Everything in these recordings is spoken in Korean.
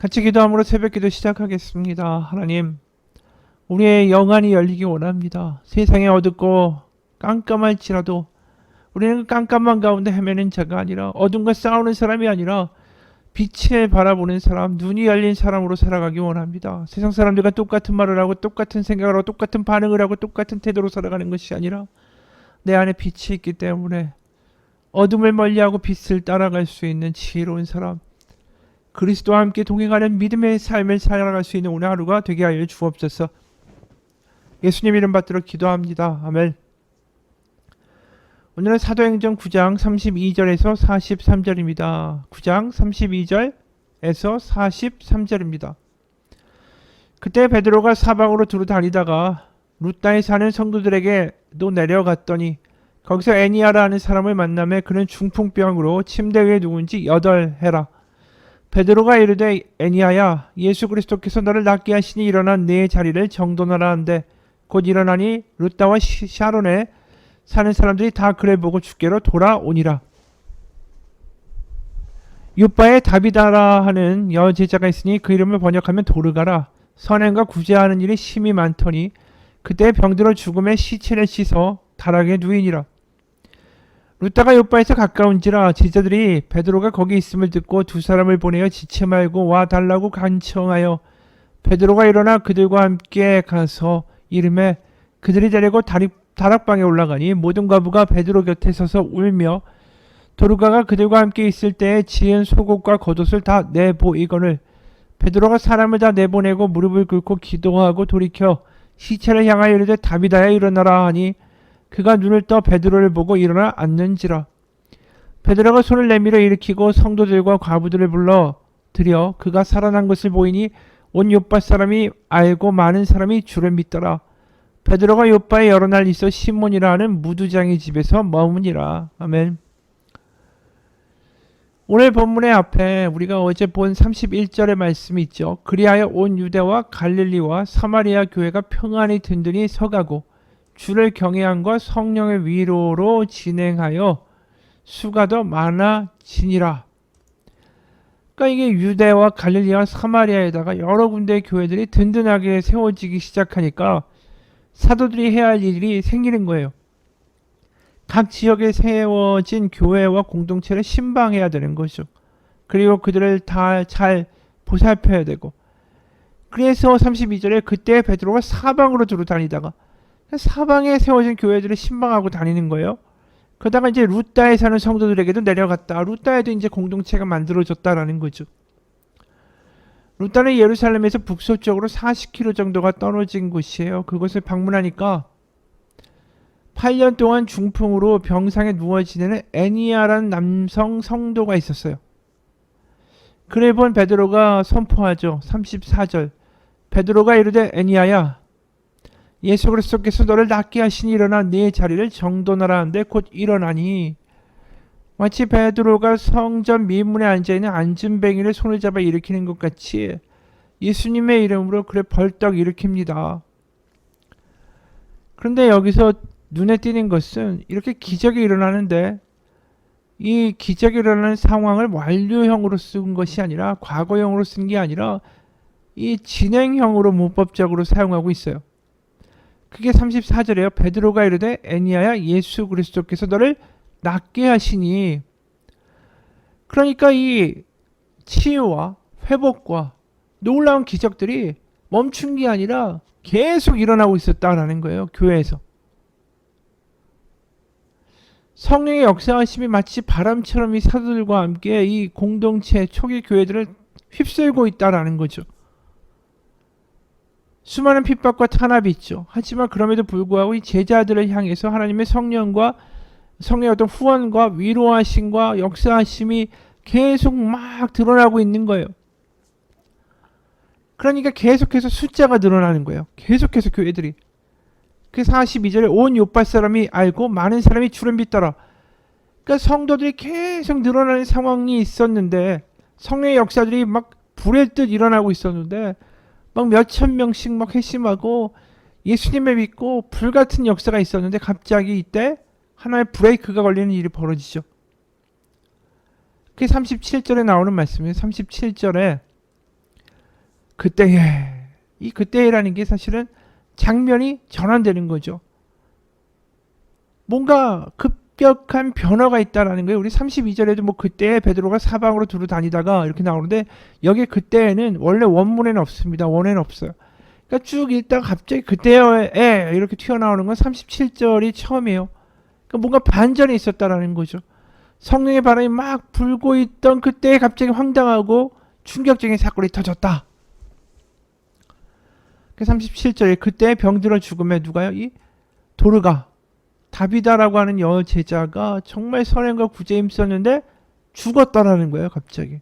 같이 기도함으로 새벽기도 시작하겠습니다. 하나님, 우리의 영안이 열리기 원합니다. 세상에 어둡고 깜깜할지라도 우리는 깜깜한 가운데 헤매는 자가 아니라 어둠과 싸우는 사람이 아니라 빛을 바라보는 사람, 눈이 열린 사람으로 살아가기 원합니다. 세상 사람들과 똑같은 말을 하고 똑같은 생각을 하고 똑같은 반응을 하고 똑같은 태도로 살아가는 것이 아니라 내 안에 빛이 있기 때문에 어둠을 멀리하고 빛을 따라갈 수 있는 지혜로운 사람, 그리스도와 함께 동행하는 믿음의 삶을 살아갈 수 있는 오늘 하루가 되게 하여 주옵소서. 예수님 이름 받들어 기도합니다. 아멘. 오늘은 사도행전 9장 32절에서 43절입니다. 9장 32절에서 43절입니다. 그때 베드로가 사방으로 두루 다니다가 루다에 사는 성도들에게도 내려갔더니 거기서 애니아라 는 사람을 만나매 그는 중풍병으로 침대 위에 누운지 8해라. 베드로가 이르되 애니아야, 예수 그리스도께서 너를 낫게 하시니 일어나 네 자리를 정돈하라 한데 곧 일어나니 루다와 샤론에 사는 사람들이 다 그를 보고 주께로 돌아오니라. 요빠에 다비다라 하는 여제자가 있으니 그 이름을 번역하면 도르가라. 선행과 구제하는 일이 심히 많더니 그때 병들어 죽음에 시체를 씻어 다락에 누이니라. 루다가 요빠에서 가까운지라 제자들이 베드로가 거기 있음을 듣고 두 사람을 보내어 지체 말고 와 달라고 간청하여 베드로가 일어나 그들과 함께 가서 이름에 그들이 데리고 다락방에 올라가니 모든 과부가 베드로 곁에 서서 울며 도르가가 그들과 함께 있을 때에 지은 속옷과 겉옷을 다 내보이거늘 베드로가 사람을 다 내보내고 무릎을 꿇고 기도하고 돌이켜 시체를 향하여 이르되 다비다야 일어나라 하니 그가 눈을 떠 베드로를 보고 일어나 앉는지라. 베드로가 손을 내밀어 일으키고 성도들과 과부들을 불러 들여 그가 살아난 것을 보이니 온 요빠 사람이 알고 많은 사람이 주를 믿더라. 베드로가 요빠에 여러 날 있어 시몬이라 하는 무두장의 집에서 머무니라. 아멘. 오늘 본문의 앞에 우리가 어제 본 31절의 말씀이 있죠. 그리하여 온 유대와 갈릴리와 사마리아 교회가 평안히 든든히 서가고 주를 경외함과 성령의 위로로 진행하여 수가 더 많아지니라. 그러니까 이게 유대와 갈릴리와 사마리아에다가 여러 군데의 교회들이 든든하게 세워지기 시작하니까 사도들이 해야 할 일이 생기는 거예요. 각 지역에 세워진 교회와 공동체를 신방해야 되는 거죠. 그리고 그들을 다 잘 보살펴야 되고. 그래서 32절에 그때 베드로가 사방으로 두루 다니다가 사방에 세워진 교회들을 신방하고 다니는 거예요. 그러다가 이제 루다에 사는 성도들에게도 내려갔다. 루다에도 이제 공동체가 만들어졌다라는 거죠. 루다는 예루살렘에서 북서쪽으로 40km 정도가 떨어진 곳이에요. 그곳을 방문하니까 8년 동안 중풍으로 병상에 누워 지내는 애니아라는 남성 성도가 있었어요. 그래 본 베드로가 선포하죠. 34절. 베드로가 이르되 애니아야, 예수 그리스도께서 너를 낫게 하시니 일어나 네 자리를 정돈하라 한데 곧 일어나니. 마치 베드로가 성전 미문에 앉아있는 안진뱅이를 손을 잡아 일으키는 것 같이 예수님의 이름으로 그를 벌떡 일으킵니다. 그런데 여기서 눈에 띄는 것은 이렇게 기적이 일어나는데 이 기적이 일어나는 상황을 완료형으로 쓴 것이 아니라 과거형으로 쓴 게 아니라 이 진행형으로 문법적으로 사용하고 있어요. 그게 34절이에요. 베드로가 이르되 애니아야, 예수 그리스도께서 너를 낫게 하시니. 그러니까 이 치유와 회복과 놀라운 기적들이 멈춘 게 아니라 계속 일어나고 있었다라는 거예요. 교회에서. 성령의 역사하심이 마치 바람처럼 이 사도들과 함께 이 공동체 초기 교회들을 휩쓸고 있다라는 거죠. 수많은 핍박과 탄압이 있죠. 하지만 그럼에도 불구하고 이 제자들을 향해서 하나님의 성령과 성령의 어떤 후원과 위로하심과 역사하심이 계속 막 드러나고 있는 거예요. 그러니까 계속해서 숫자가 늘어나는 거예요. 계속해서 교회들이. 그 42절에 온 요파 사람이 알고 많은 사람이 주를 믿더라. 그러니까 성도들이 계속 늘어나는 상황이 있었는데 성령의 역사들이 막 불의 듯 일어나고 있었는데 막 몇천 명씩 막 회심하고 예수님을 믿고 불같은 역사가 있었는데 갑자기 이때 하나의 브레이크가 걸리는 일이 벌어지죠. 그게 37절에 나오는 말씀이에요. 37절에 그때에, 이 그때라는 게 사실은 장면이 전환되는 거죠. 뭔가 급격한 변화가 있다라는 거예요. 우리 32절에도 뭐 그때 베드로가 사방으로 두루 다니다가 이렇게 나오는데, 여기 그때에는 원래 원문에는 없습니다. 원에는 없어요. 그러니까 쭉 읽다가 갑자기 그때에 이렇게 튀어나오는 건 37절이 처음이에요. 그러니까 뭔가 반전이 있었다라는 거죠. 성령의 바람이 막 불고 있던 그때에 갑자기 황당하고 충격적인 사건이 터졌다. 37절에 그때 병들어 죽음에 누가요? 이 도르가, 다비다라고 하는 여제자가 정말 선행과 구제에 힘썼는데 죽었다라는 거예요. 갑자기.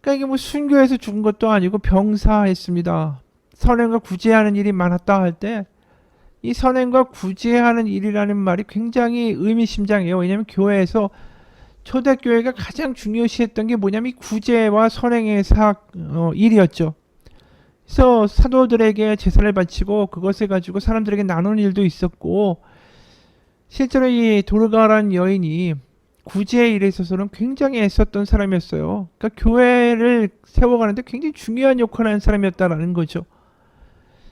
그러니까 이게 뭐 순교해서 죽은 것도 아니고 병사했습니다. 선행과 구제하는 일이 많았다 할 때, 이 선행과 구제하는 일이라는 말이 굉장히 의미심장해요. 왜냐하면 교회에서, 초대교회가 가장 중요시했던 게 뭐냐면 이 구제와 선행의 일이었죠. 그래서 사도들에게 제사를 바치고 그것을 가지고 사람들에게 나누는 일도 있었고, 실제로 이 도르가라는 여인이 구제의 일에 있어서는 굉장히 애썼던 사람이었어요. 그러니까 교회를 세워가는데 굉장히 중요한 역할을 하는 사람이었다라는 거죠.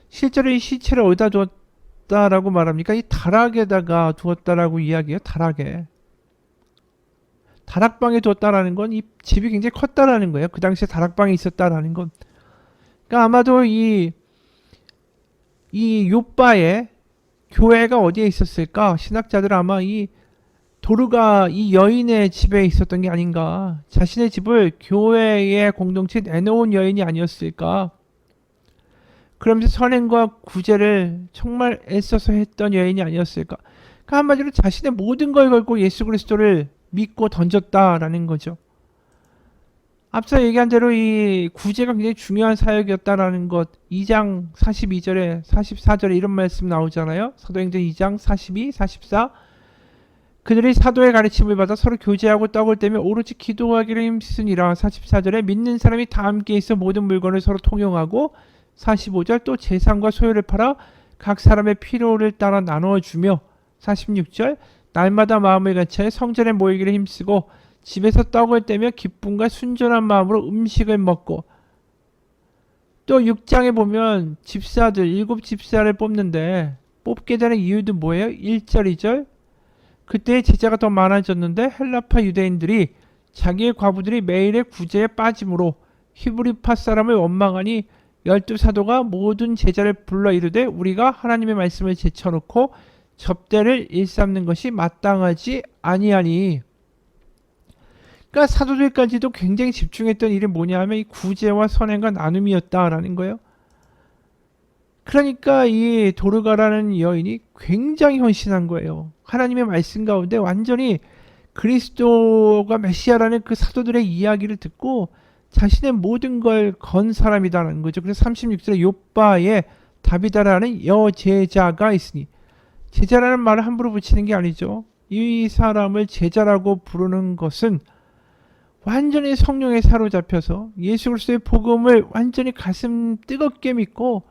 실제로 이 시체를 어디다 두었다라고 말합니까? 이 다락에다가 두었다라고 이야기해요. 다락방에 두었다라는 건 이 집이 굉장히 컸다라는 거예요. 그 당시에 다락방에 있었다라는 건. 그러니까 아마도 이 요바에 교회가 어디에 있었을까? 신학자들은 아마 이 도르가 이 여인의 집에 있었던 게 아닌가. 자신의 집을 교회의 공동체에 내놓은 여인이 아니었을까. 그러면서 선행과 구제를 정말 애써서 했던 여인이 아니었을까. 그러니까 한마디로 자신의 모든 걸 걸고 예수 그리스도를 믿고 던졌다라는 거죠. 앞서 얘기한 대로 이 구제가 굉장히 중요한 사역이었다라는 것, 2장 42절에 44절에 이런 말씀 나오잖아요. 사도행전 2장 42, 44. 그들이 사도의 가르침을 받아 서로 교제하고 떡을 떼며 오로지 기도하기를 힘쓰니라. 44절에 믿는 사람이 다 함께 있어 모든 물건을 서로 통용하고, 45절 또 재산과 소유를 팔아 각 사람의 필요를 따라 나누어 주며, 46절 날마다 마음을 같이 성전에 모이기를 힘쓰고 집에서 떡을 떼며 기쁨과 순전한 마음으로 음식을 먹고. 또 6장에 보면 집사들 7집사를 뽑는데 뽑게 되는 이유도 뭐예요? 1절 2절 그때 제자가 더 많아졌는데 헬라파 유대인들이 자기의 과부들이 매일의 구제에 빠짐으로 히브리파 사람을 원망하니 12사도가 모든 제자를 불러 이르되 우리가 하나님의 말씀을 제쳐놓고 접대를 일삼는 것이 마땅하지 아니하니. 그러니까 사도들까지도 굉장히 집중했던 일이 뭐냐 하면 이 구제와 선행과 나눔이었다라는 거예요. 그러니까 이 도르가라는 여인이 굉장히 헌신한 거예요. 하나님의 말씀 가운데 완전히 그리스도가 메시아라는 그 사도들의 이야기를 듣고 자신의 모든 걸 건 사람이다라는 거죠. 그래서 36절에 요바에 다비다라는 여제자가 있으니, 제자라는 말을 함부로 붙이는 게 아니죠. 이 사람을 제자라고 부르는 것은 완전히 성령에 사로잡혀서 예수 그리스도의 복음을 완전히 가슴 뜨겁게 믿고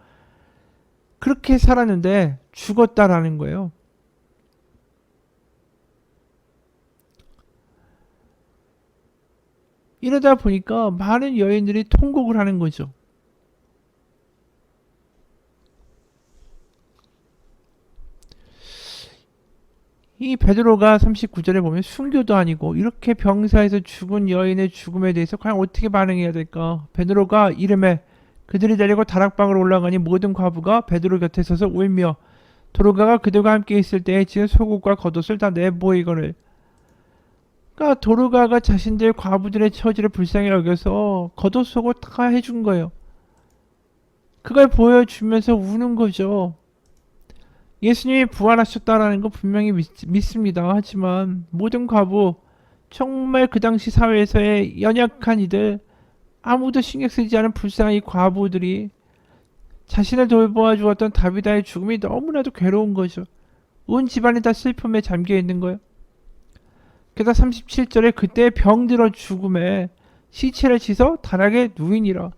그렇게 살았는데 죽었다라는 거예요. 이러다 보니까 많은 여인들이 통곡을 하는 거죠. 이 베드로가 39절에 보면 순교도 아니고 이렇게 병사에서 죽은 여인의 죽음에 대해서 과연 어떻게 반응해야 될까? 베드로가 이름에 그들이 데리고 다락방으로 올라가니 모든 과부가 베드로 곁에 서서 울며 도르가가 그들과 함께 있을 때에 지은 속옷과 겉옷을 다 내보이거늘. 그러니까 도르가가 자신들 과부들의 처지를 불쌍히 여겨서 겉옷 속옷 다 해준 거예요. 그걸 보여주면서 우는 거죠. 예수님이 부활하셨다라는 거 분명히 믿습니다. 하지만 모든 과부, 정말 그 당시 사회에서의 연약한 이들, 아무도 신경 쓰지 않은 불쌍한 이 과부들이 자신을 돌보아 주었던 다비다의 죽음이 너무나도 괴로운 거죠. 온 집안이 다 슬픔에 잠겨 있는 거예요. 게다가 37절에 그때 병들어 죽음에 시체를 씻어 다락에 누이니라.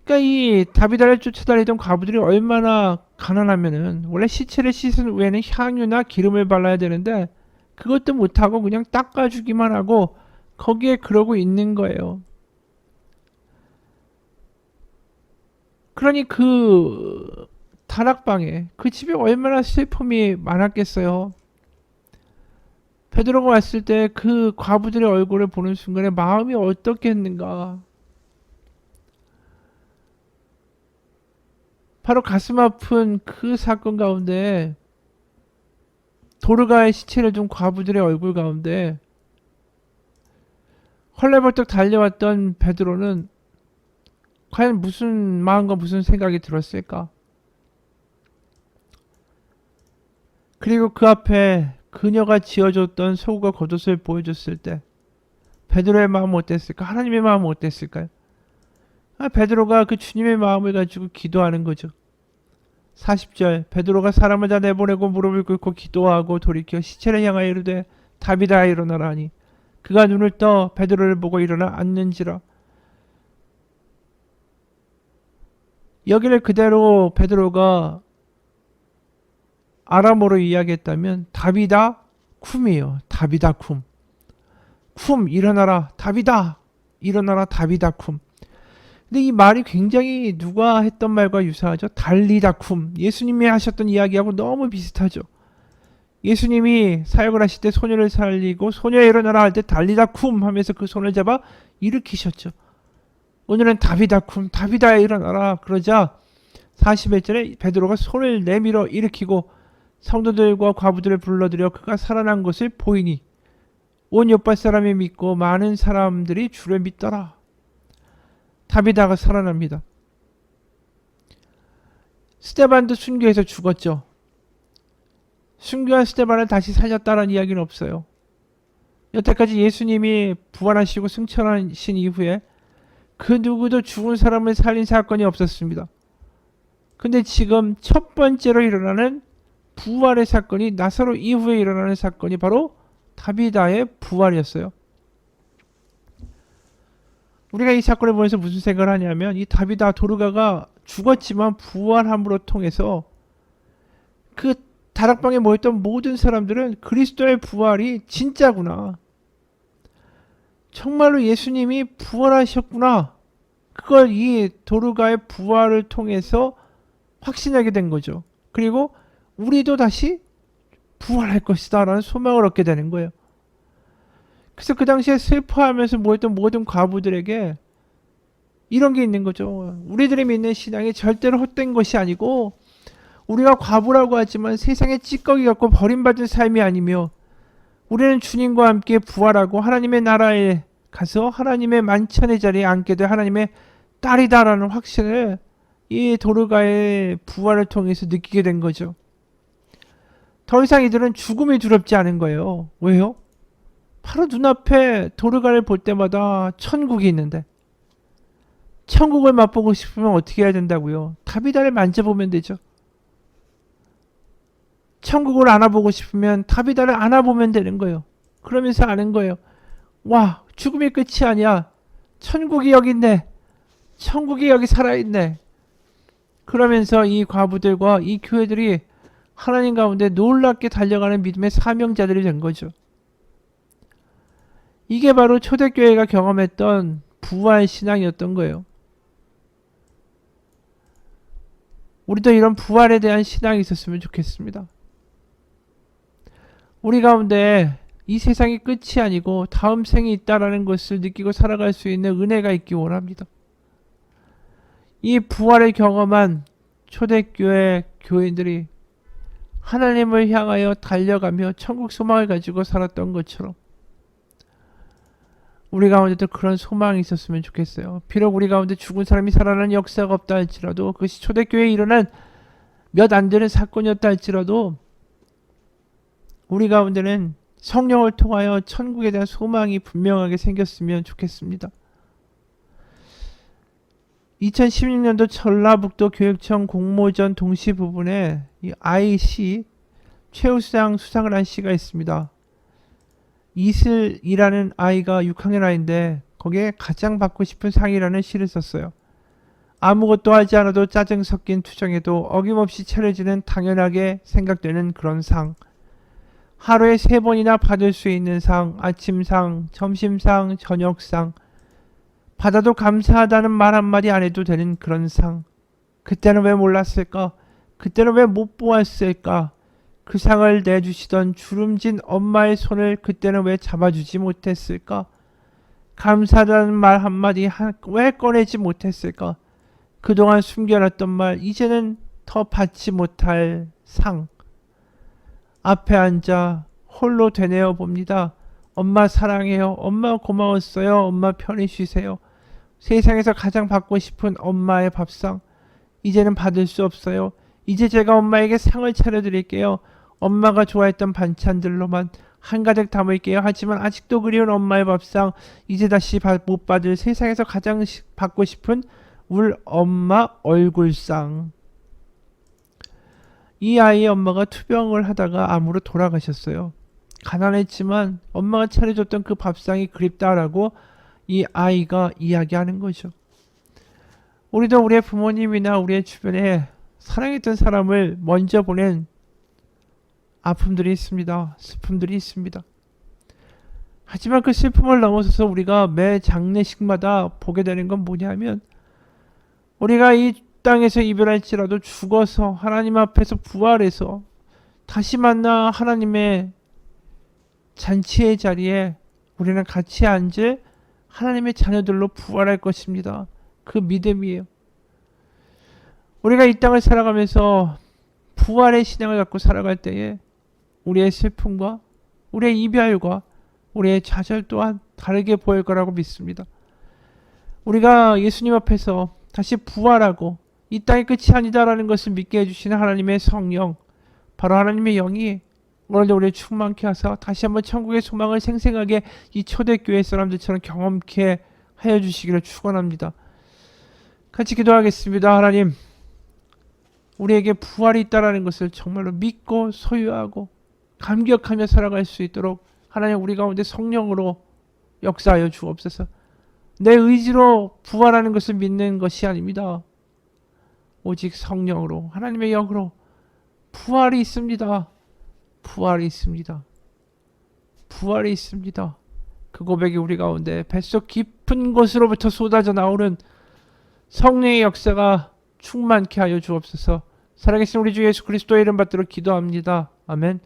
그러니까 이 다비다를 쫓아다니던 과부들이 얼마나 가난하면은 원래 시체를 씻은 후에는 향유나 기름을 발라야 되는데 그것도 못하고 그냥 닦아주기만 하고 거기에 그러고 있는 거예요. 그러니 그 다락방에 그 집에 얼마나 슬픔이 많았겠어요. 베드로가 왔을 때 그 과부들의 얼굴을 보는 순간에 마음이 어떻겠는가. 바로 가슴 아픈 그 사건 가운데 도르가의 시체를 둔 과부들의 얼굴 가운데 헐레벌떡 달려왔던 베드로는 과연 무슨 마음과 무슨 생각이 들었을까? 그리고 그 앞에 그녀가 지어줬던 속옷과 겉옷을 보여줬을 때 베드로의 마음은 어땠을까? 하나님의 마음은 어땠을까요? 베드로가 그 주님의 마음을 가지고 기도하는 거죠. 40절 베드로가 사람을 다 내보내고 무릎을 꿇고 기도하고 돌이켜 시체를 향하여 이르되 다비다 일어나라 하니 그가 눈을 떠 베드로를 보고 일어나 앉는지라. 여기를 그대로 베드로가 아람어로 이야기했다면 다비다 쿰이에요. 다비다 쿰. 쿰 일어나라 다비다 일어나라 다비다 쿰. 근데 이 말이 굉장히 누가 했던 말과 유사하죠. 달리다 쿰. 예수님이 하셨던 이야기하고 너무 비슷하죠. 예수님이 사역을 하실 때 소녀를 살리고 소녀 일어나라 할 때 달리다 쿰 하면서 그 손을 잡아 일으키셨죠. 오늘은 다비다 쿰 다비다 일어나라 그러자 41절에 베드로가 손을 내밀어 일으키고 성도들과 과부들을 불러들여 그가 살아난 것을 보이니 온 요파 사람이 믿고 많은 사람들이 주를 믿더라. 다비다가 살아납니다. 스데반도 순교해서 죽었죠. 순교한 스데반을 다시 살렸다는 이야기는 없어요. 여태까지 예수님이 부활하시고 승천하신 이후에 그 누구도 죽은 사람을 살린 사건이 없었습니다. 근데 지금 첫 번째로 일어나는 부활의 사건이 나사로 이후에 일어나는 사건이 바로 다비다의 부활이었어요. 우리가 이 사건을 보면서 무슨 생각을 하냐면 이 다비다 도르가가 죽었지만 부활함으로 통해서 그 다락방에 모였던 모든 사람들은 그리스도의 부활이 진짜구나. 정말로 예수님이 부활하셨구나. 그걸 이 도르가의 부활을 통해서 확신하게 된 거죠. 그리고 우리도 다시 부활할 것이다 라는 소망을 얻게 되는 거예요. 그래서 그 당시에 슬퍼하면서 모였던 모든 과부들에게 이런 게 있는 거죠. 우리들이 믿는 신앙이 절대로 헛된 것이 아니고 우리가 과부라고 하지만 세상의 찌꺼기 같고 버림받은 삶이 아니며 우리는 주님과 함께 부활하고 하나님의 나라에 가서 하나님의 만찬의 자리에 앉게 될 하나님의 딸이다라는 확신을 이 도르가의 부활을 통해서 느끼게 된 거죠. 더 이상 이들은 죽음이 두렵지 않은 거예요. 왜요? 바로 눈앞에 도르가를 볼 때마다 천국이 있는데 천국을 맛보고 싶으면 어떻게 해야 된다고요? 다비다를 만져보면 되죠. 천국을 안아보고 싶으면 다비다를 안아보면 되는 거예요. 그러면서 아는 거예요. 와, 죽음이 끝이 아니야. 천국이 여기 있네. 천국이 여기 살아있네. 그러면서 이 과부들과 이 교회들이 하나님 가운데 놀랍게 달려가는 믿음의 사명자들이 된 거죠. 이게 바로 초대교회가 경험했던 부활 신앙이었던 거예요. 우리도 이런 부활에 대한 신앙이 있었으면 좋겠습니다. 우리 가운데 이 세상이 끝이 아니고 다음 생이 있다라는 것을 느끼고 살아갈 수 있는 은혜가 있기 원합니다. 이 부활을 경험한 초대교회 교인들이 하나님을 향하여 달려가며 천국 소망을 가지고 살았던 것처럼 우리 가운데도 그런 소망이 있었으면 좋겠어요. 비록 우리 가운데 죽은 사람이 살아나는 역사가 없다 할지라도 그것이 초대교회에 일어난 몇 안 되는 사건이었다 할지라도 우리 가운데는 성령을 통하여 천국에 대한 소망이 분명하게 생겼으면 좋겠습니다. 2016년도 전라북도 교육청 공모전 동시 부분에 이 IC 최우수상 수상을 한 시가 있습니다. 이슬이라는 아이가 6학년 아이인데 거기에 가장 받고 싶은 상이라는 시를 썼어요. 아무것도 하지 않아도 짜증 섞인 투정에도 어김없이 차려지는 당연하게 생각되는 그런 상. 하루에 3번이나 받을 수 있는 상, 아침상, 점심상, 저녁상, 받아도 감사하다는 말 한마디 안 해도 되는 그런 상. 그때는 왜 몰랐을까? 그때는 왜 못 보았을까? 그 상을 내주시던 주름진 엄마의 손을 그때는 왜 잡아주지 못했을까? 감사하다는 말 한마디 왜 꺼내지 못했을까? 그동안 숨겨놨던 말, 이제는 더 받지 못할 상. 앞에 앉아 홀로 되뇌어 봅니다. 엄마 사랑해요. 엄마 고마웠어요. 엄마 편히 쉬세요. 세상에서 가장 받고 싶은 엄마의 밥상. 이제는 받을 수 없어요. 이제 제가 엄마에게 상을 차려드릴게요. 엄마가 좋아했던 반찬들로만 한가득 담을게요. 하지만 아직도 그리운 엄마의 밥상, 이제 다시 못 받을 세상에서 가장 받고 싶은 울 엄마 얼굴상. 이 아이의 엄마가 투병을 하다가 암으로 돌아가셨어요. 가난했지만 엄마가 차려줬던 그 밥상이 그립다라고 이 아이가 이야기하는 거죠. 우리도 우리의 부모님이나 우리의 주변에 사랑했던 사람을 먼저 보낸 아픔들이 있습니다. 슬픔들이 있습니다. 하지만 그 슬픔을 넘어서서 우리가 매 장례식마다 보게 되는 건 뭐냐면, 우리가 이 땅에서 이별할지라도 죽어서 하나님 앞에서 부활해서 다시 만나 하나님의 잔치의 자리에 우리는 같이 앉을 하나님의 자녀들로 부활할 것입니다. 그 믿음이에요. 우리가 이 땅을 살아가면서 부활의 신앙을 갖고 살아갈 때에 우리의 슬픔과 우리의 이별과 우리의 좌절 또한 다르게 보일 거라고 믿습니다. 우리가 예수님 앞에서 다시 부활하고 이 땅의 끝이 아니다라는 것을 믿게 해주시는 하나님의 성령, 바로 하나님의 영이 오늘도 우리를 충만케 하사 다시 한번 천국의 소망을 생생하게 이 초대교회 사람들처럼 경험케 하여 주시기를 축원합니다. 같이 기도하겠습니다. 하나님, 우리에게 부활이 있다라는 것을 정말로 믿고 소유하고 감격하며 살아갈 수 있도록 하나님 우리 가운데 성령으로 역사하여 주옵소서. 내 의지로 부활하는 것을 믿는 것이 아닙니다. 오직 성령으로, 하나님의 영으로 부활이 있습니다. 부활이 있습니다. 부활이 있습니다. 그 고백이 우리 가운데 뱃속 깊은 곳으로부터 쏟아져 나오는 성령의 역사가 충만케 하여 주옵소서. 살아계신 우리 주 예수 그리스도의 이름 받들어 기도합니다. 아멘.